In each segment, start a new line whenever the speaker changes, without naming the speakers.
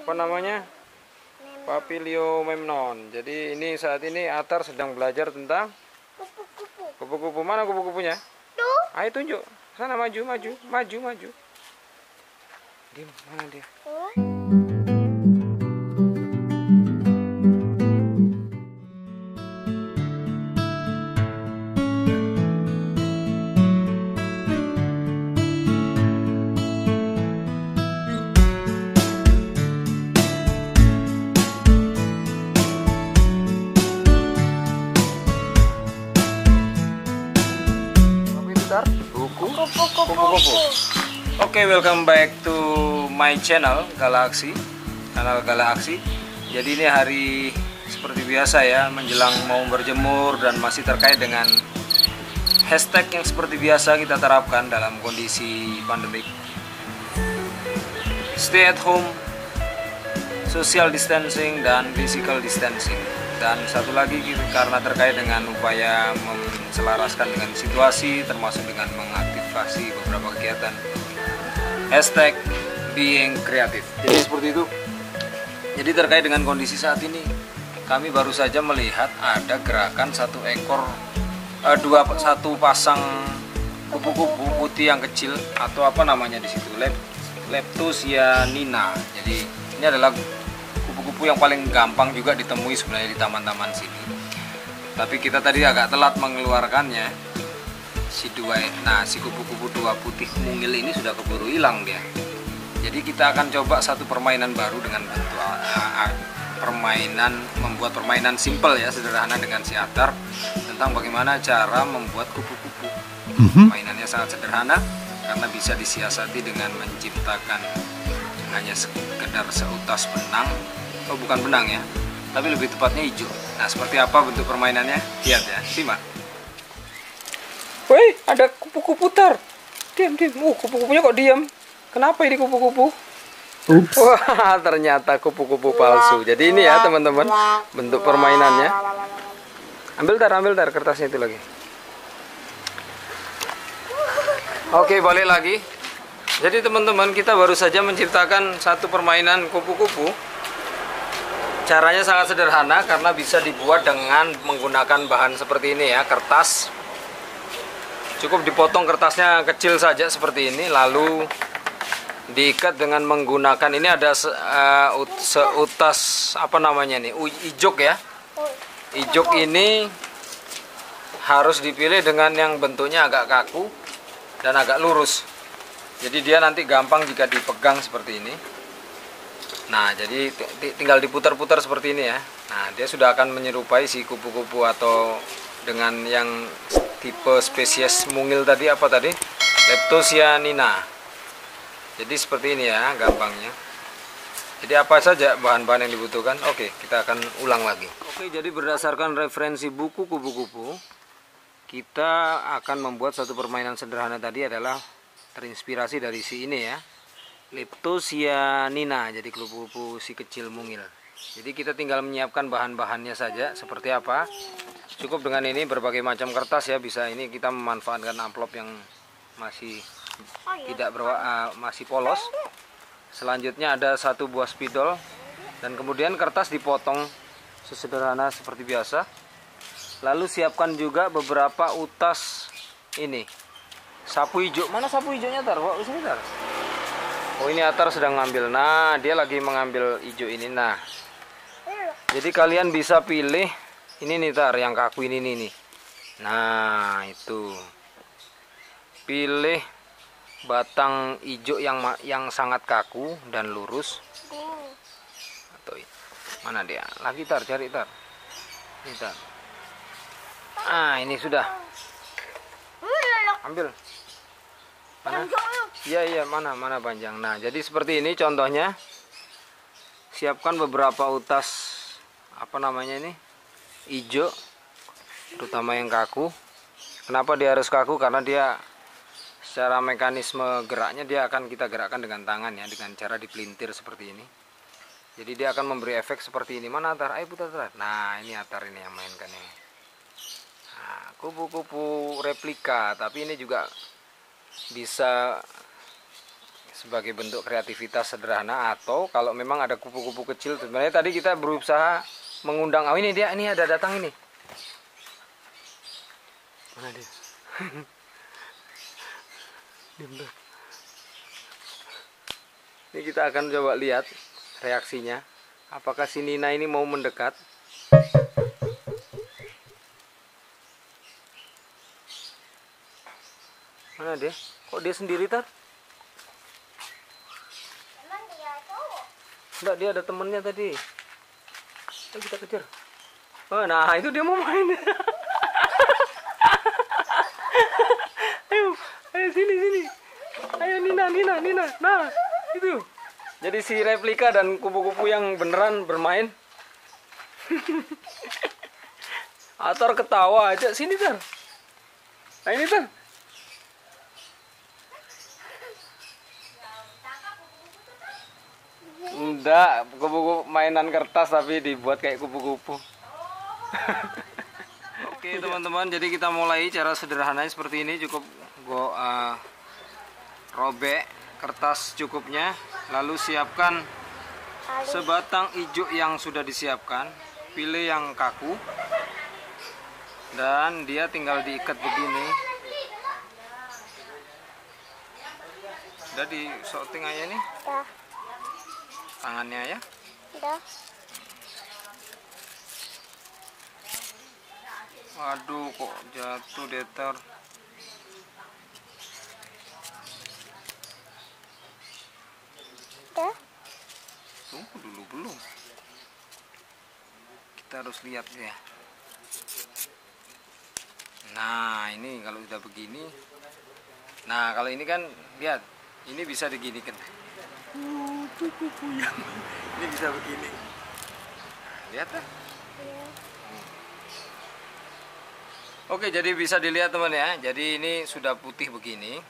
apa namanya, Papiliomemnon. Jadi ini saat ini Atar sedang belajar tentang
Kupu-kupu.
kupu-kupu. Mana kupu-kupunya?
Tuh.
Ayo tunjuk. Sana maju, maju, maju, maju. Diam, mana dia? Apa itu, Tar? Buku? Kupu-kupu. Oke, welcome back to my channel Galaksi, kanal Galaksi. Jadi ini hari seperti biasa ya, menjelang mau berjemur dan masih terkait dengan hashtag yang seperti biasa kita terapkan dalam kondisi pandemik. Stay at home, social distancing dan physical distancing. Dan satu lagi karena terkait dengan upaya menselaraskan dengan situasi, termasuk dengan mengaktifasi beberapa kegiatan. Hashtag being creative. Jadi seperti itu. Jadi terkait dengan kondisi saat ini, kami baru saja melihat ada gerakan satu pasang kupu-kupu putih yang kecil atau apa namanya di situ, Leptocyanina. Jadi ini adalah kupu-kupu yang paling gampang juga ditemui sebenarnya di taman-taman sini. Tapi kita tadi agak telat mengeluarkannya. Si kupu-kupu dua putih mungil ini sudah keburu hilang dia. Jadi kita akan coba satu permainan baru dengan bentuk membuat permainan simple ya, sederhana dengan si Atar tentang bagaimana cara membuat kupu-kupu. Mainannya sangat sederhana karena bisa disiasati dengan menciptakan hanya sekedar seutas benang, bukan benang ya, tapi lebih tepatnya hijau. Nah, seperti apa bentuk permainannya? Lihat ya, simak. Woi, ada kupu-kupu, Tar. Diam. Kupu-kupunya kok diam? Kenapa ini kupu-kupu? Wah, ternyata kupu-kupu palsu. Jadi ini ya teman-teman, bentuk permainannya. Ambil tar kertasnya itu lagi. Oke, balik lagi. Jadi teman-teman, kita baru saja menciptakan satu permainan kupu-kupu. Caranya sangat sederhana karena bisa dibuat dengan menggunakan bahan seperti ini ya, kertas. Cukup dipotong kertasnya kecil saja seperti ini, lalu diikat dengan menggunakan ini ada seutas apa namanya nih, ijok ya. Ijok ini harus dipilih dengan yang bentuknya agak kaku dan agak lurus. Jadi dia nanti gampang jika dipegang seperti ini. Nah, jadi tinggal diputar-putar seperti ini ya. Nah, dia sudah akan menyerupai si kupu-kupu atau dengan yang tipe spesies mungil tadi, apa tadi? Leptocyanina. Jadi seperti ini ya gampangnya. Jadi apa saja bahan-bahan yang dibutuhkan? Oke, kita akan ulang lagi. Oke, jadi berdasarkan referensi buku kupu-kupu, kita akan membuat satu permainan sederhana tadi adalah terinspirasi dari si ini ya, Leptocyanina. Jadi kupu-kupu si kecil mungil. Jadi kita tinggal menyiapkan bahan-bahannya saja. Seperti apa? Cukup dengan ini berbagai macam kertas ya, bisa ini kita memanfaatkan amplop yang masih masih polos. Selanjutnya ada satu buah spidol dan kemudian kertas dipotong sesederhana seperti biasa. Lalu siapkan juga beberapa utas ini sapu hijau. Mana sapu hijaunya, Tar? Kok sini, Tar? Oh, ini Atar sedang ngambil. Nah, dia lagi mengambil hijau ini. Nah, jadi kalian bisa pilih ini nih, Tar, yang kaku ini nih. Nah, itu. Pilih batang hijau yang sangat kaku dan lurus. Atau mana dia? Lagi, Tar, cari, Tar. Ini, Tar. Ah, ini sudah. Ambil. Mana? Iya, mana panjang. Nah, jadi seperti ini contohnya. Siapkan beberapa utas apa namanya ini? Hijau, terutama yang kaku. Kenapa dia harus kaku? Karena dia secara mekanisme geraknya dia akan kita gerakkan dengan tangan ya, dengan cara dipelintir seperti ini. Jadi dia akan memberi efek seperti ini. Mana Atar? Ayo putar. Nah, ini Atar ini yang mainkan ini. Nah, kupu-kupu replika, tapi ini juga bisa sebagai bentuk kreativitas sederhana, atau kalau memang ada kupu-kupu kecil. Sebenarnya tadi kita berusaha mengundang, oh ini dia, ini ada datang ini. Mana dia? Ini kita akan coba lihat reaksinya. Apakah si Nina ini mau mendekat? Mana dia? Kok dia sendiri, Tar?
Emang dia cowok?
Enggak, dia ada temennya tadi. Ayo kita kejar. Oh, nah itu dia mau main. Ayo sini. Ayo Nina. Nah, itu. Jadi si replika dan kupu-kupu yang beneran bermain. Atar ketawa aja. Sini, Tar. Nah, ini, Tar. Enggak, kupu-kupu mainan kertas tapi dibuat kayak kupu-kupu. Oke teman-teman, jadi kita mulai cara sederhananya seperti ini. Cukup robek kertas cukupnya, lalu siapkan sebatang ijuk yang sudah disiapkan, pilih yang kaku, dan dia tinggal diikat begini. Udah di sorting aja nih.
Udah.
Tangannya ya.
Udah.
Waduh, kok jatuh deh, Tar.
Udah.
Tunggu dulu, belum. Kita harus lihat ya. Nah, ini kalau udah begini. Nah, kalau ini kan lihat, ini bisa diginikan. Kupu-kupu yang ini bisa begini. Lihat ya. Oke, jadi bisa dilihat teman ya. Jadi ini sudah putih begini.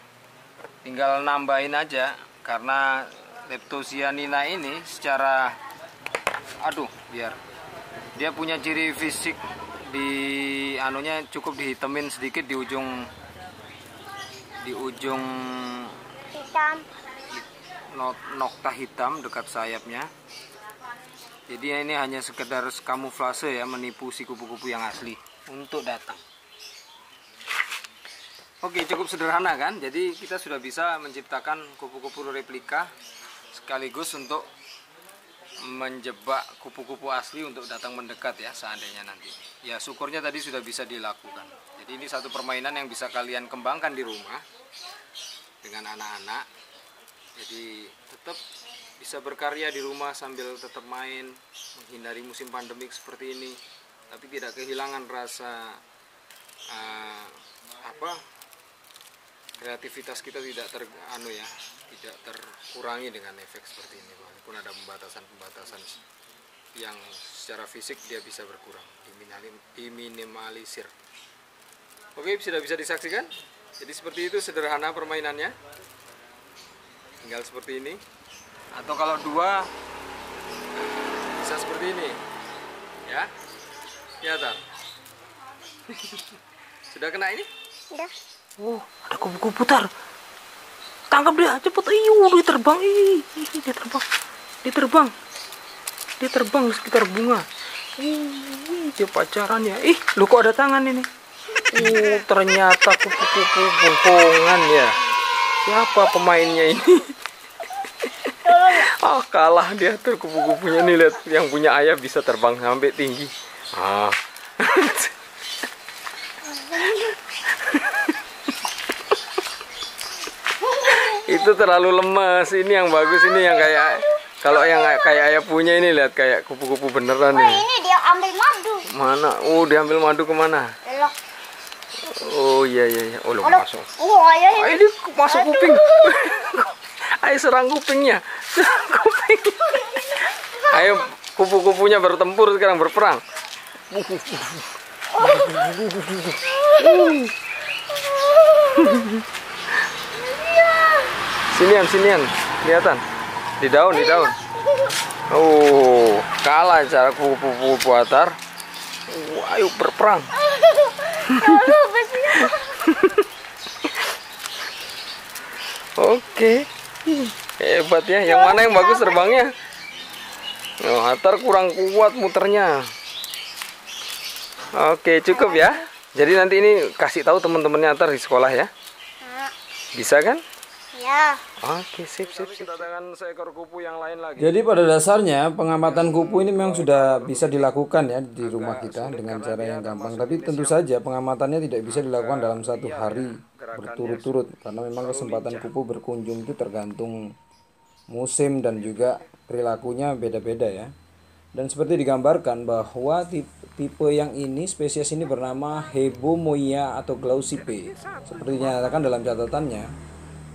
Tinggal nambahin aja karena Leptosia Nina ini secara biar dia punya ciri fisik di anunya cukup dihitemin sedikit di ujung
Hitam.
nokta hitam dekat sayapnya. Jadi ini hanya sekedar kamuflase ya, menipu si kupu-kupu yang asli untuk datang. Oke, cukup sederhana kan? Jadi kita sudah bisa menciptakan kupu-kupu replika sekaligus untuk menjebak kupu-kupu asli untuk datang mendekat ya seandainya nanti. Ya syukurnya tadi sudah bisa dilakukan. Jadi ini satu permainan yang bisa kalian kembangkan di rumah dengan anak-anak. Jadi tetap bisa berkarya di rumah sambil tetap main, menghindari musim pandemik seperti ini, tapi tidak kehilangan rasa kreativitas kita tidak tidak terkurangi dengan efek seperti ini. Walaupun ada pembatasan yang secara fisik dia bisa berkurang, diminimalisir. Oke, sudah bisa disaksikan. Jadi seperti itu sederhana permainannya. Tinggal seperti ini. Atau kalau dua bisa seperti ini. Ya. Ya, Tar. Sudah kena ini?
Udah.
Ada kupu-kupu, Tar. Tangkap dia, cepet. Dia terbang. Dia terbang di sekitar bunga. Dia pacaran ya. Loh kok ada tangan ini? Ternyata kupu-kupu bohongan ya. Siapa pemainnya ini? Kalah dia tuh kupu-kupunya nih, lihat. Yang punya ayah bisa terbang sampai tinggi. Itu terlalu lemas. Ini yang bagus, ini yang kayak, kalau yang kayak ayah punya ini, lihat kayak kupu-kupu beneran nih.
Ini dia ambil madu.
Mana? Dia ambil madu kemana?
Elok.
Oh iya. Lu masuk.
Ini
Masuk kuping. Ayo serang kupingnya. Ayo kupu-kupunya bertempur sekarang, berperang. Sinian, kelihatan di daun. Kalah cara kupu-kupu Atar. Ayo berperang. Oke. Hebat ya. Yang mana yang bagus terbangnya? Oh, Atar kurang kuat muternya. Oke, cukup ya. Jadi nanti ini kasih tahu teman-temannya Atar di sekolah ya. Bisa kan?
Ya.
Oke, sip. Kita dengan seekor kupu yang lain lagi. Jadi pada dasarnya pengamatan kupu ini memang sudah bisa dilakukan ya di rumah kita dengan cara yang gampang. Tapi tentu saja pengamatannya tidak bisa dilakukan dalam satu hari berturut-turut karena memang kesempatan kupu berkunjung itu tergantung musim dan juga perilakunya beda-beda ya. Dan seperti digambarkan bahwa tipe yang ini, spesies ini bernama Hebomoia atau Glaucipe. Seperti dinyatakan dalam catatannya,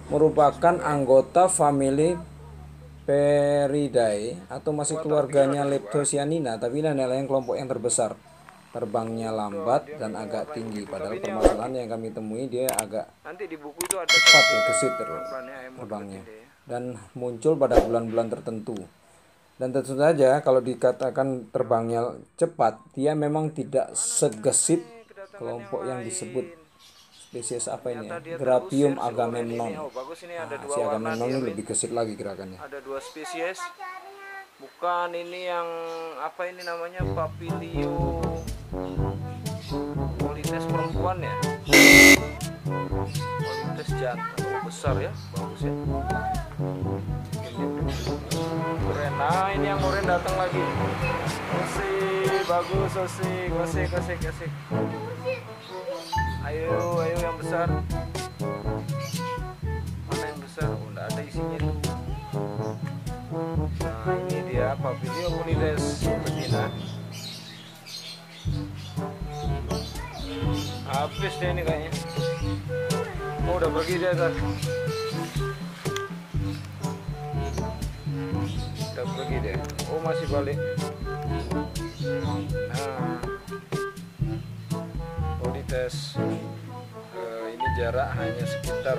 merupakan anggota famili Peridae atau masih keluarganya Leptocyanina, tapi ini adalah yang kelompok yang terbesar. Terbangnya lambat dan agak tinggi. Padahal permasalahan yang kami temui dia agak cepat ya, gesit terbangnya. Dan muncul pada bulan-bulan tertentu. Dan tentu saja kalau dikatakan terbangnya cepat, dia memang tidak segesit kelompok yang disebut spesies apa ini ya? Grapium agamemnon. Nah, si agamemnon ini lebih gesit lagi gerakannya. Ada 2 spesies. Bukan ini yang apa ini namanya Papilio Polites perempuan ya. Polites jantan besar ya, bagus ya. Keren. Nah, ini yang moren datang lagi. Asik, bagus, asik. Ayo yang besar. Mana yang besar? Oh, enggak ada isinya tuh. Nah, ini dia Papilio Polites betina. Habis deh ini kayaknya. Oh, udah pergi dia tadi. Udah pergi deh. Oh, masih balik. Nah, Polites ini jarak hanya sekitar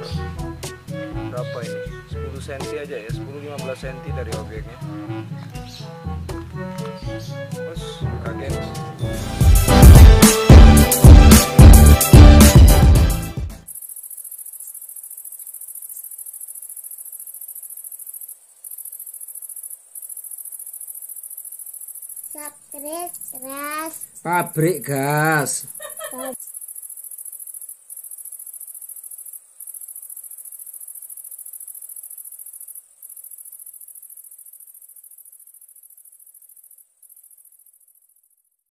berapa ini? 10 cm aja ya, 10-15 cm dari objeknya. Terus kaget.
Subscribe,
Pabrik gas.